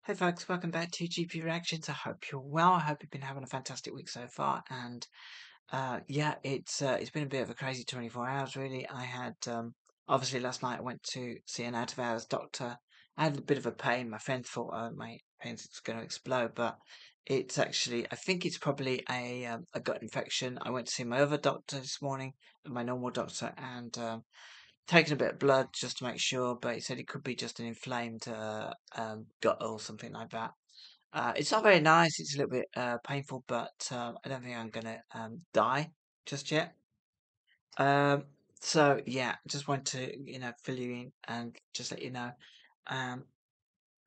Hey folks, welcome back to GP Reactions. I hope you're well. I hope you've been having a fantastic week so far. And yeah, it's been a bit of a crazy 24 hours really. I had obviously last night I went to see an out of hours doctor. I had a bit of a pain. My friend thought my pain's going to explode, but it's actually I think it's probably a gut infection. I went to see my other doctor this morning, my normal doctor, and taken a bit of blood just to make sure, but he said it could be just an inflamed gut or something like that. It's not very nice. It's a little bit painful, but I don't think I'm gonna die just yet. Um, so yeah, just want to fill you in and just let you know. Um,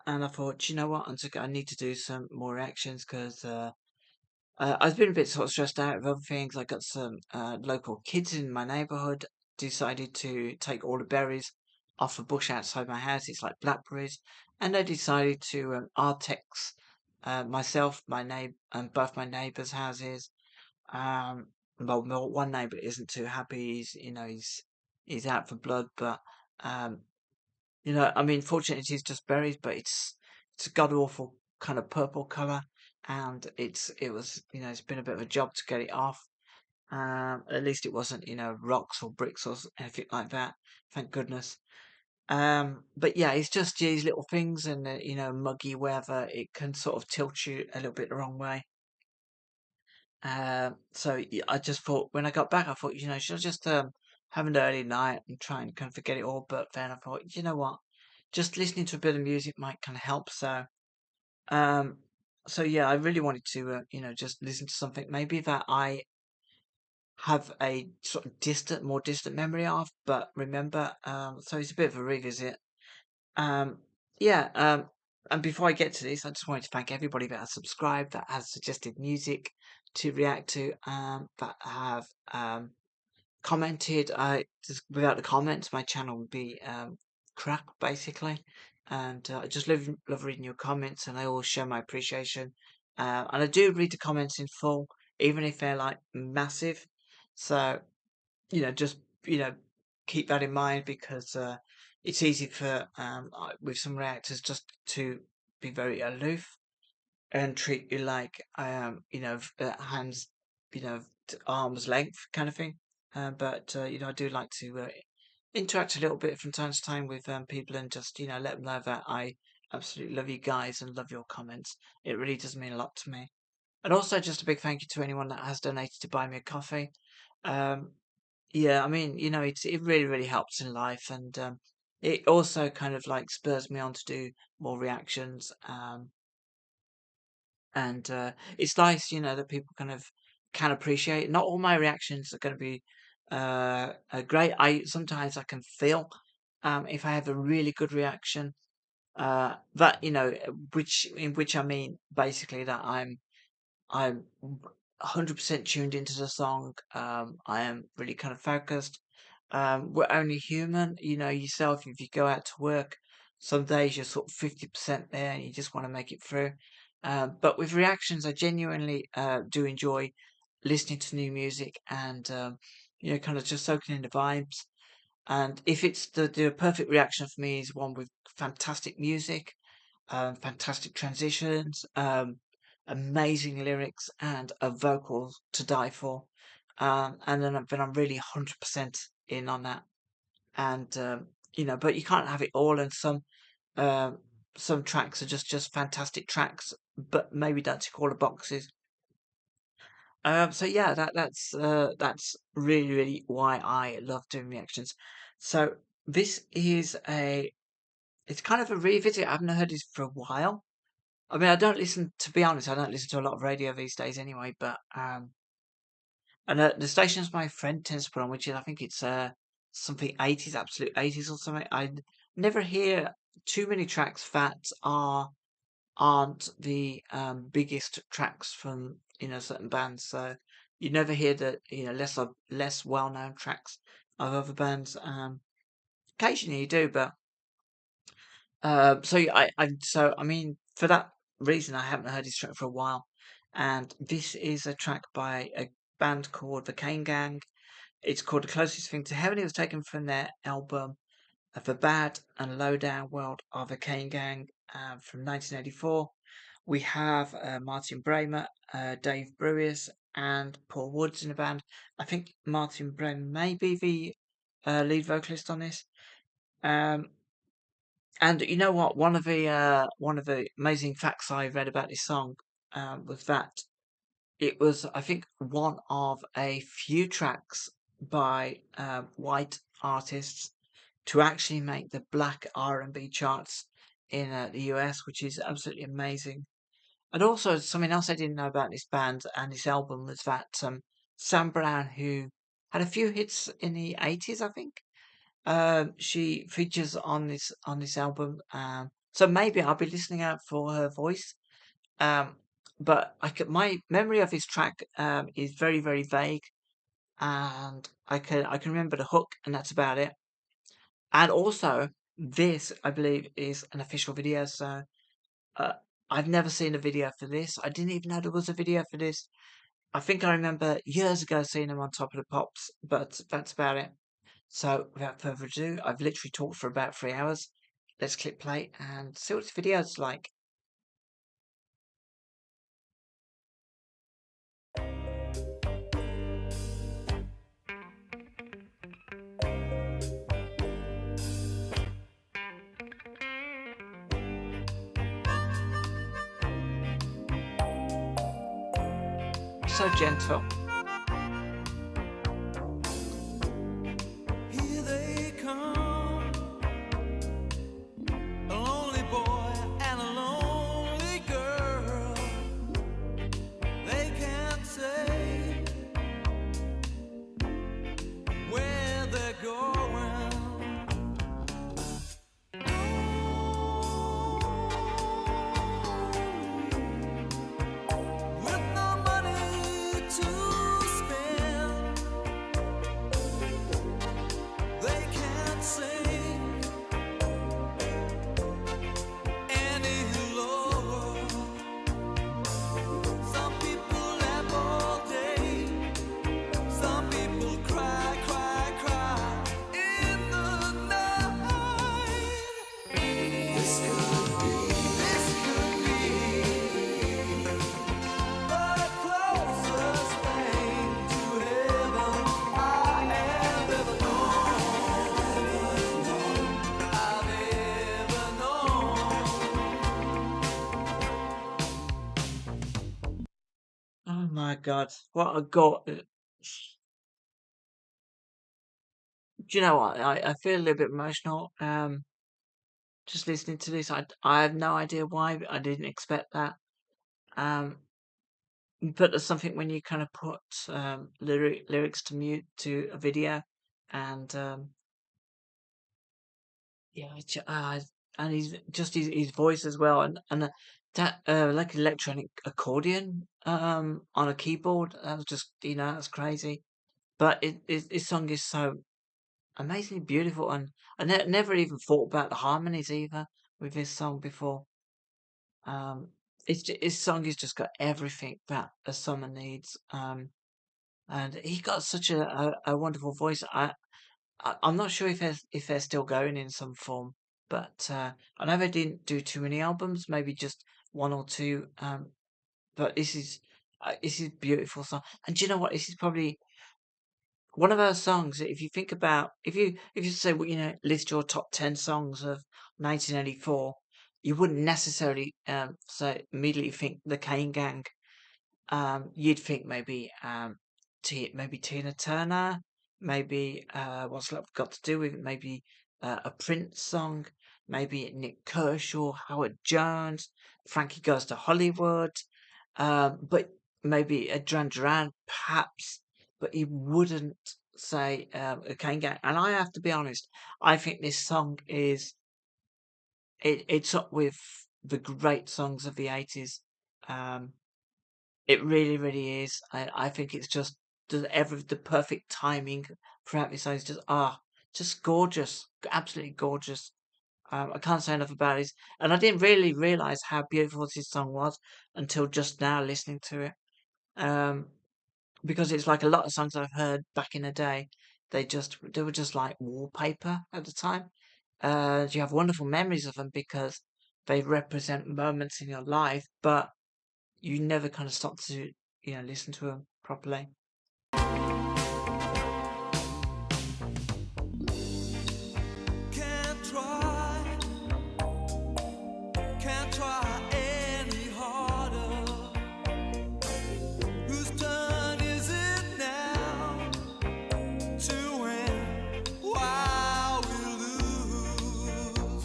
and I thought, you know what, I need to do some more reactions because I've been a bit sort of stressed out with other things. I got some local kids in my neighbourhood decided to take all the berries off a bush outside my house. It's like blackberries, and they decided to Artex myself, my neighbor, and both my neighbours' houses. Well, one neighbour isn't too happy. He's out for blood, but um, I mean, fortunately, it's just berries, but it's a god awful kind of purple color, and it's been a bit of a job to get it off. At least it wasn't rocks or bricks or anything like that. Thank goodness. But yeah, it's just these little things, and muggy weather, it can sort of tilt you a little bit the wrong way. So yeah, I just thought when I got back, I thought, should I just have an early night and try and kind of forget it all? But then I thought, you know what? Just listening to a bit of music might kind of help. Um, so yeah, I really wanted to, just listen to something maybe that I have a sort of more distant memory of, but remember. So it's a bit of a revisit. Um, yeah. And before I get to this, I just wanted to thank everybody that has subscribed, that has suggested music to react to, that have commented. I just without the comments, my channel would be crap basically. And I just love reading your comments, and I always show my appreciation. And I do read the comments in full, even if they're like massive. So just keep that in mind because it's easy for with some reactors just to be very aloof and treat you like hands arm's length kind of thing. But I do like to interact a little bit from time to time with people and just let them know that I absolutely love you guys and love your comments. It really does mean a lot to me. And also just a big thank you to anyone that has donated to buy me a coffee. Um, yeah, I mean, it really, really helps in life, and it also kind of like spurs me on to do more reactions. And it's nice, that people kind of can appreciate. Not all my reactions are going to be great. I sometimes I can feel if I have a really good reaction, that which I mean basically that I'm 100% tuned into the song. I am really kind of focused. We're only human, yourself. If you go out to work, some days you're sort of 50% there and you just want to make it through. But with reactions, I genuinely do enjoy listening to new music and, kind of just soaking in the vibes. And if it's the perfect reaction for me is one with fantastic music, fantastic transitions, amazing lyrics, and a vocal to die for. And then I'm really 100% in on that. And but you can't have it all. And um, some tracks are just fantastic tracks, but maybe don't tick all the boxes. So yeah, that's really really why I love doing reactions. So this is it's kind of a revisit. I haven't heard this for a while. I mean, I don't listen, to be honest, I don't listen to a lot of radio these days anyway, but, and the stations my friend tends to put on, which is, I think it's, something 80s, absolute 80s or something. I never hear too many tracks that aren't the, biggest tracks from, certain bands. So you never hear the, less well-known tracks of other bands. Occasionally you do, but so I mean, for that reason, I haven't heard his track for a while, and this is a track by a band called the Kane Gang. It's called "The Closest Thing to Heaven." It was taken from their album "The Bad and Lowdown World of the Kane Gang." from 1984. We have Martin Bramer, Dave Brewis, and Paul Woods in the band. I think Martin Bramer may be the lead vocalist on this. Um, and you know what? One of the amazing facts I read about this song was that it was, I think, one of a few tracks by white artists to actually make the black R&B charts in the US, which is absolutely amazing. And also, something else I didn't know about this band and this album was that Sam Brown, who had a few hits in the 80s, I think, she features on this album. So maybe I'll be listening out for her voice. Um, but my memory of this track is very, very vague, and I can remember the hook, and that's about it. And also, this I believe is an official video. So uh, I've never seen a video for this. I didn't even know there was a video for this. I think I remember years ago seeing them on Top of the Pops, but that's about it. So without further ado, I've literally talked for about 3 hours. Let's click play and see what this video's like. So gentle. Here they come, a lonely boy and a lonely girl. They can't say where they're going. With no money to spend, they can't sing any lower. Some people laugh all day, some people cry, cry, cry in the night. This could be the closest thing to heaven I have ever known. Oh my god, what a god! Do you know what? I feel a little bit emotional. Just listening to this, I have no idea why. But I didn't expect that. Um, but there's something when you kind of put lyrics to mute to a video, and yeah, and his voice as well, and that like electronic accordion on a keyboard. That was just that's crazy. But this song is so amazingly beautiful, and I never even thought about the harmonies either with this song before. Um, his song has just got everything that a summer needs. And he got such a wonderful voice. I'm not sure if they're still going in some form, but I know they didn't do too many albums, maybe just one or two. But this is beautiful song. And do you know what? This is probably one of those songs that if you think about, if you say, well, list your top 10 songs of 1984, you wouldn't necessarily say immediately think the Kane Gang. You'd think maybe maybe Tina Turner, maybe what's love got to do with it? Maybe a Prince song, maybe Nick Kershaw, Howard Jones, Frankie Goes to Hollywood, but maybe a Duran Duran, perhaps. But you wouldn't say a Kane Gang. And I have to be honest, I think this song it's up with the great songs of the 80s. Um, it really, really is. I think it's just the perfect timing throughout this song is just gorgeous, absolutely gorgeous. I can't say enough about it. And I didn't really realize how beautiful this song was until just now listening to it. Um, because it's like a lot of songs I've heard back in the day. They were just like wallpaper at the time. You have wonderful memories of them because they represent moments in your life, but you never kind of stop to, listen to them properly. Can't try, can't try any harder. Whose turn is it now to win while we lose?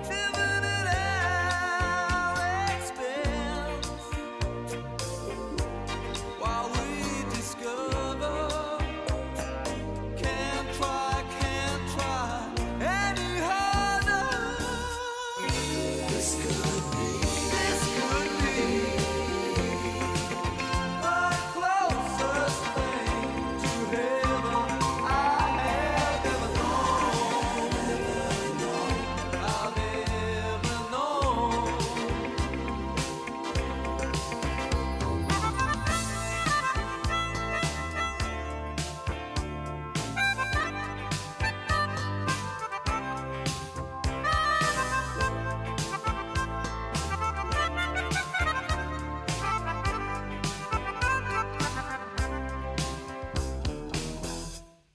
Living at our expense while we discover. Can't try any harder. This could be the closest thing to heaven I have ever known. I've ever known.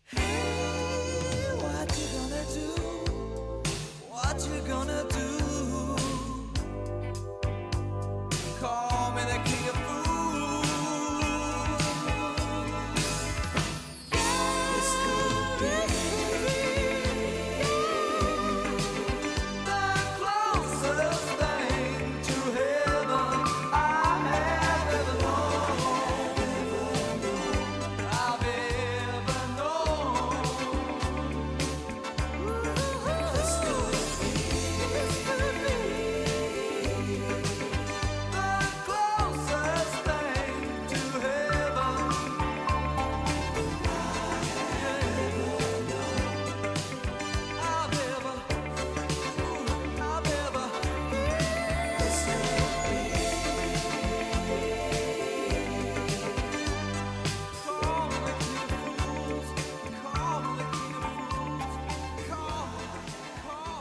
Hey, what you gonna do? What you gonna do? Call me the king of fools. This could be the closest thing to heaven I have ever known. I've ever known. This could be the closest thing to heaven I've ever, I've ever. This call me the king of fools. Call me the king of fools. Call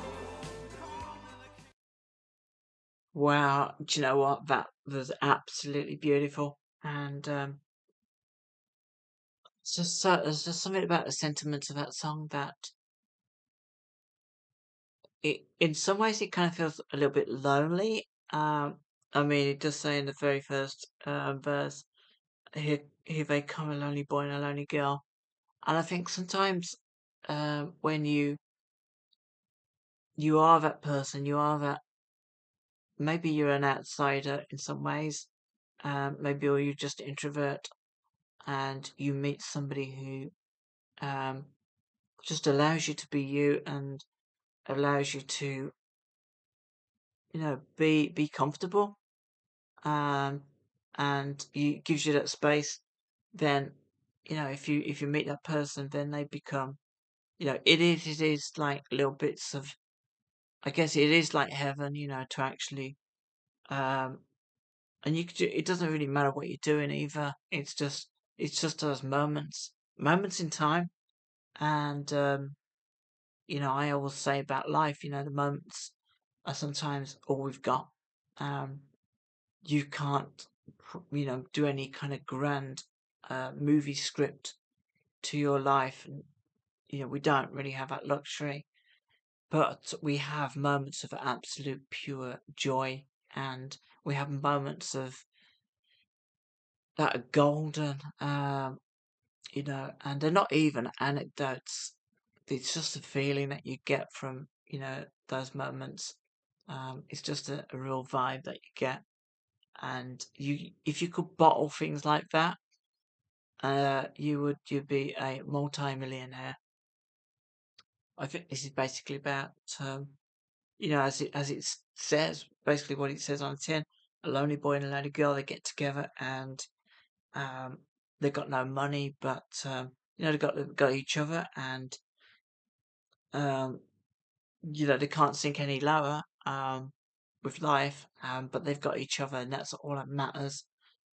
me the king. Wow, do you know what? That was absolutely beautiful, and there's just something about the sentiment of that song that in some ways it kind of feels a little bit lonely. I mean, it does say in the very first verse, "Here they come, a lonely boy and a lonely girl," and I think sometimes when you are that person, you are that maybe you're an outsider in some ways, maybe or you're just introvert, and you meet somebody who just allows you to be you and allows you to be comfortable, um, and you gives you that space. Then if you meet that person, then they become it is like little bits of, I guess it is like heaven, to actually um and it doesn't really matter what you're doing either. It's just those moments in time. And I always say about life, the moments are sometimes all we've got. um you can't do any kind of grand movie script to your life, and we don't really have that luxury, but we have moments of absolute pure joy, and we have moments of that are golden. And they're not even anecdotes. It's just a feeling that you get from, those moments. It's just a real vibe that you get. And if you could bottle things like that, you'd be a multi-millionaire. I think this is basically about, as it says, basically what it says on the tin. A lonely boy and a lonely girl, they get together, and um, they've got no money, but they've got each other, and um, they can't sink any lower with life, but they've got each other, and that's all that matters.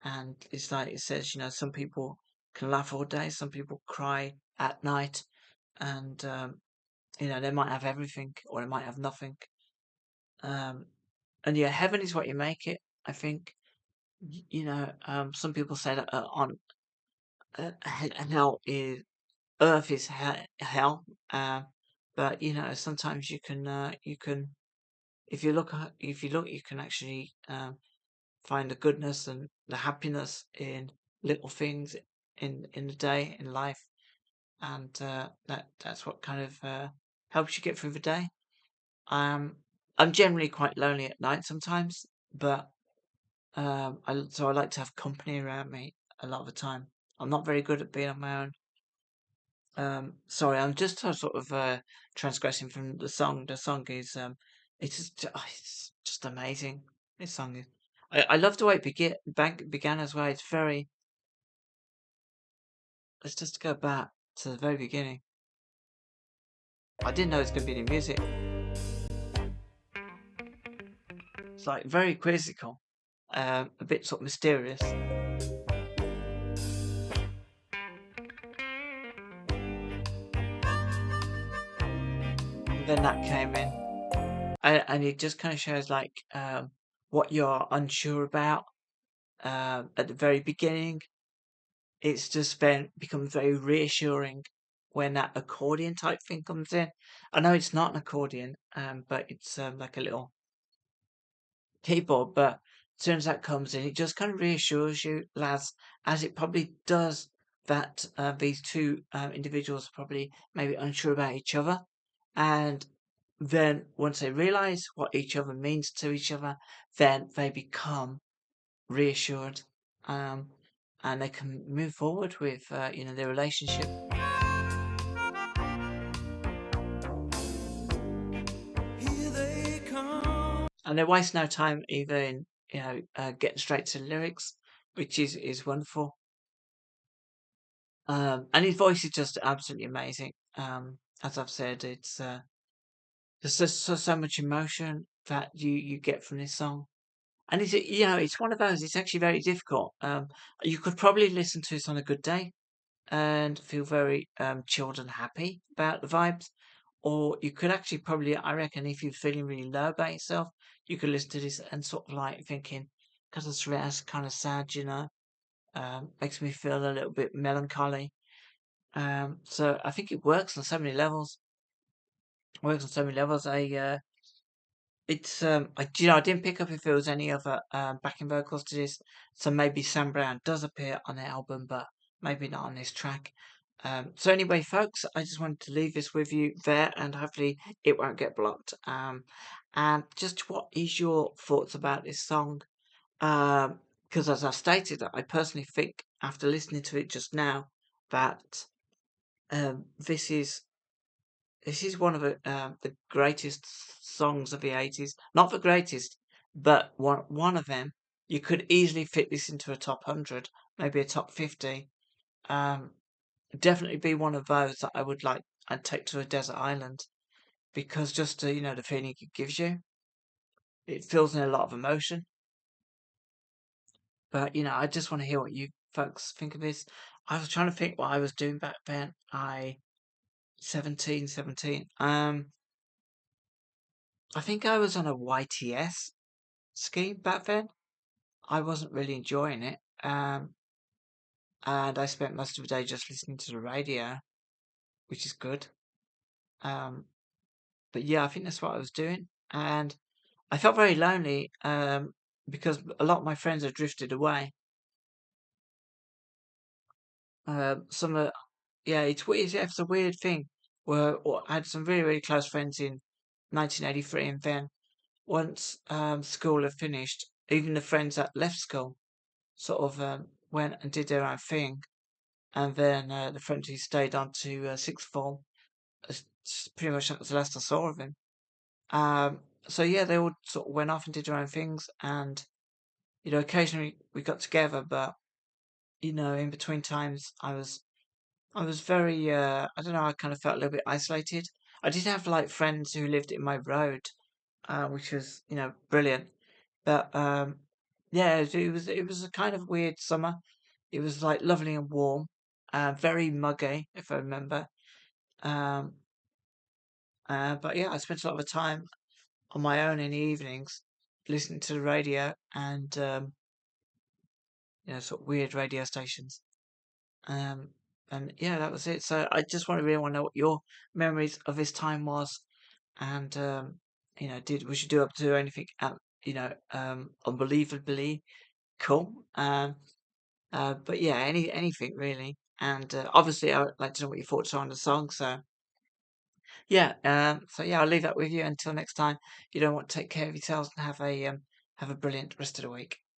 And it's like it says, some people can laugh all day, some people cry at night, and they might have everything or they might have nothing. Um, and yeah, heaven is what you make it. I think some people say that on hell is earth is hell, but sometimes you can if you look you can actually find the goodness and the happiness in little things in the day in life, and that's what kind of helps you get through the day. Um, I'm generally quite lonely at night sometimes, but I like to have company around me a lot of the time. I'm not very good at being on my own. Sorry, I'm just sort of transgressing from the song. The song is it's just amazing. This song is. I love the way it began as well. It's very. Let's just go back to the very beginning. I didn't know it's going to be the music. It's like very quizzical, a bit sort of mysterious. And then that came in, and it just kind of shows like what you're unsure about at the very beginning. It's just then becomes very reassuring when that accordion type thing comes in. I know it's not an accordion, but it's like a little keyboard. But as soon as that comes in, it just kind of reassures you, lads, as it probably does that these two individuals are probably maybe unsure about each other, and then once they realise what each other means to each other, then they become reassured, um, and they can move forward with their relationship. Here they come. And they waste no time either in getting straight to the lyrics, which is wonderful. And his voice is just absolutely amazing. As I've said, it's there's just so much emotion that you get from this song. And it's one of those. It's actually very difficult. You could probably listen to this on a good day and feel very chilled and happy about the vibes. Or you could actually probably, I reckon, if you're feeling really low about yourself, you could listen to this and sort of like thinking, because that's kind of sad, makes me feel a little bit melancholy. So I think it works on so many levels. It works on so many levels. I didn't pick up if there was any other backing vocals to this. So maybe Sam Brown does appear on the album, but maybe not on this track. So anyway, folks, I just wanted to leave this with you there, and hopefully it won't get blocked. And just what is your thoughts about this song? Because as I stated, I personally think after listening to it just now that this is one of the greatest songs of the 80s. Not the greatest, but one of them. You could easily fit this into a top 100, maybe a top 50. Um, Definitely be one of those that I'd take to a desert island because just the feeling it gives you, it fills in a lot of emotion. But I just want to hear what you folks think of this. I was trying to think what I was doing back then. 17. I think I was on a YTS scheme back then. I wasn't really enjoying it. And I spent most of the day just listening to the radio, which is good. Um, but yeah, I think that's what I was doing. And I felt very lonely, because a lot of my friends had drifted away. Some yeah, it's a weird thing. I had some really, really close friends in 1983, and then once school had finished, even the friends that left school sort of went and did their own thing. And then the friend who stayed on to sixth form, pretty much that was the last I saw of him. So yeah, they all sort of went off and did their own things, and occasionally we got together, but in between times I was very I don't know, I kind of felt a little bit isolated. I did have like friends who lived in my road, which was brilliant, but yeah, it was a kind of weird summer. It was like lovely and warm, very muggy, if I remember. Um, but yeah, I spent a lot of time on my own in the evenings listening to the radio and sort of weird radio stations. Um, and yeah, that was it. So I just really want to know what your memories of this time was, and did was you do up to anything, unbelievably cool? But yeah, anything really. And obviously, I would like to know what your thoughts are on the song. So yeah, I'll leave that with you until next time. You don't want to take care of yourselves and have a brilliant rest of the week.